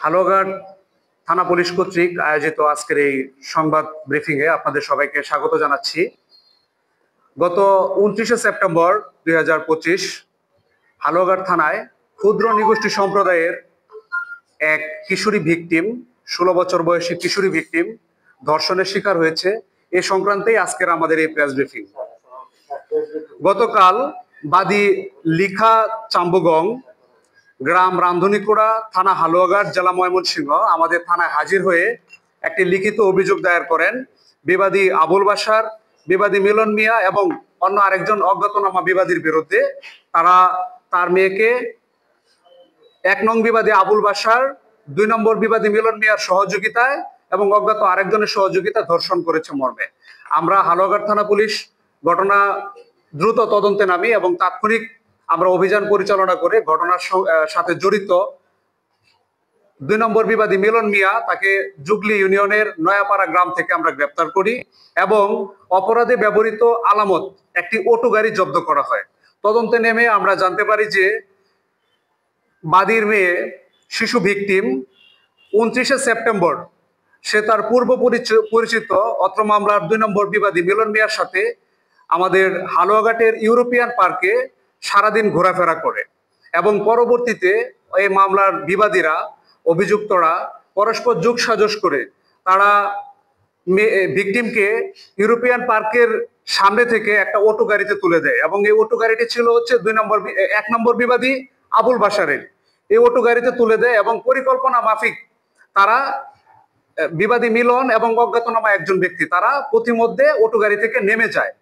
হালুয়াঘাট থানা পুলিশ কর্তৃক আয়োজিত আজকের এই সংবাদ ব্রিফিং এ আপনাদের সবাইকে স্বাগত জানাচ্ছি। গত 29শে সেপ্টেম্বর 2025 হালুয়াঘাট থানায় ক্ষুদ্র নিগোষ্ঠী সম্প্রদায়ের এক কিশোরী ভিকটিম, 16 বছর বয়সী কিশোরী ভিকটিম ধর্ষণের শিকার হয়েছে। এ সংক্রান্তেই আজকের আমাদের এই প্রেস ব্রিফিং। গতকাল বাদী লিখা চাম্বুগং, গ্রাম রান্ধুনিকুড়া, থানা হালুয়াঘাট, জেলা ময়মনসিংহ আমাদের থানায় হাজির হয়ে একটি লিখিত অভিযোগ দায়ের করেন বিবাদী আবুল বাশার, বিবাদী মিলন মিয়া এবং অন্য আরেকজন অজ্ঞাতনামা বিবাদীর বিরুদ্ধে। তারা তার মেয়েকে 1 নং বিবাদী আবুল বাশার, 2 নম্বর বিবাদী মিলন মিয়ার সহযোগিতায় এবং অজ্ঞাত আরেকজনের সহযোগিতা ধর্ষণ করেছে মর্মে আমরা হালুয়াঘাট থানা পুলিশ ঘটনা দ্রুত তদন্তে নামি এবং তাৎক্ষণিক আমরা অভিযান পরিচালনা করে ঘটনার সাথে জড়িত 2 নম্বর বিবাদী মিলন মিয়া, তাকে জুগলি ইউনিয়নের নয়াপাড়া গ্রাম থেকে আমরা গ্রেপ্তার করি এবং অপরাধে ব্যবহৃত আলামত একটি অটো গাড়ি জব্দ করা হয়। তদন্তে নেমে আমরা জানতে পারি যে বাদীর মেয়ে শিশু ভিকটিম 29শে সেপ্টেম্বর সে তার পূর্ব পরিচিত অত্র মামলার 2 নম্বর বিবাদী মিলন মিয়ার সাথে আমাদের হালুয়াঘাটের ইউরোপিয়ান পার্কে সারাদিন ঘোরাফেরা করে এবং পরবর্তীতে এই মামলার বিবাদীরা, অভিযুক্তরা পরস্পর যোগসাজশ করে তারা ভিকটিমকে ইউরোপিয়ান পার্কের সামনে থেকে একটা অটো গাড়িতে তুলে দেয় এবং এই অটো গাড়িটি ছিল হচ্ছে 1 নম্বর বিবাদী আবুল বাশারের। এই অটো গাড়িতে তুলে দেয় এবং পরিকল্পনা মাফিক তারা বিবাদী মিলন এবং অজ্ঞাতনামা একজন ব্যক্তি তারা পথিমধ্যে অটো গাড়ি থেকে নেমে যায়।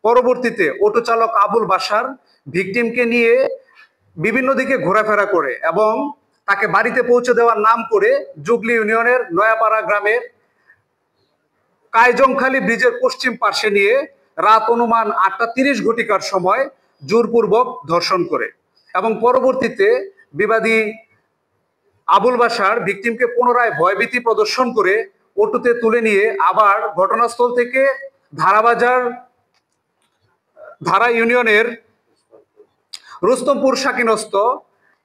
পরবর্তীতে অটো চালক আবুল বাশার ভিকটিমকে নিয়ে বিভিন্ন দিকে ঘোরাফেরা করে এবং তাকে বাড়িতে পৌঁছে দেওয়ার নাম করে জুগলি ইউনিয়নের নয়াপাড়া গ্রামের কাইজংখালী ব্রিজের পশ্চিম পার্শ্বে নিয়ে রাত অনুমান 8:30 ঘটিকার সময় জোরপূর্বক ধর্ষণ করে এবং পরবর্তীতে বিবাদী আবুল বাশার ভিকটিমকে পুনরায় ভয়ভীতি প্রদর্শন করে অটোতে তুলে নিয়ে আবার ঘটনাস্থল থেকে ধারা ইউনিয়নের রুস্তমপুর শাকিনস্ত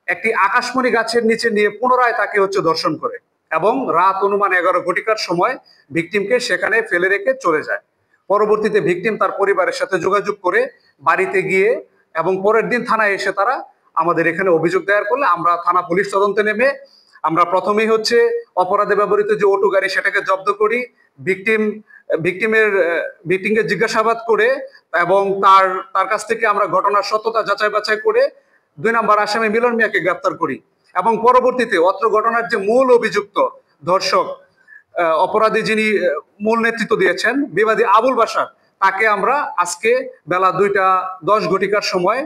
একটি আকাশমণি গাছের নিচে নিয়ে পুনরায় তাকে ধর্ষণ করে এবং রাত অনুমান 11 ঘটিকার সময় ভিকটিমকে সেখানে ফেলে রেখে চলে যায়। পরবর্তীতে ভিকটিম তার পরিবারের সাথে যোগাযোগ করে বাড়িতে গিয়ে এবং পরের দিন থানায় এসে তারা আমাদের এখানে অভিযোগ দায়ের করলে আমরা থানা পুলিশ তদন্তে নেমে আমরা প্রথমেই অপরাধে ব্যবহৃত যে অটো গাড়ি সেটাকে জব্দ করি, ভিকটিমকে জিজ্ঞাসাবাদ করে এবং তার কাছ থেকে আমরা ঘটনার সত্যতা যাচাই বাছাই করে 2 নম্বর আসামি মিলন মিয়াকে গ্রেপ্তার করি এবং পরবর্তীতে অত্র ঘটনার যে মূল অভিযুক্ত ধর্ষক, অপরাধী যিনি মূল নেতৃত্ব দিয়েছেন বিবাদী আবুল বাশার, তাকে আমরা আজকে বেলা 2:10 ঘটিকার সময়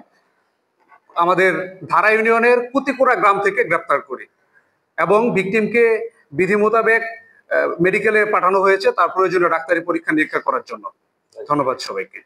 আমাদের ধারা ইউনিয়নের কুতিকুড়া গ্রাম থেকে গ্রেপ্তার করি এবং ভিকটিমকে বিধি মোতাবেক মেডিকেলে পাঠানো হয়েছে তার প্রয়োজনীয় ডাক্তারি পরীক্ষা নিরীক্ষা করার জন্য। ধন্যবাদ সবাইকে।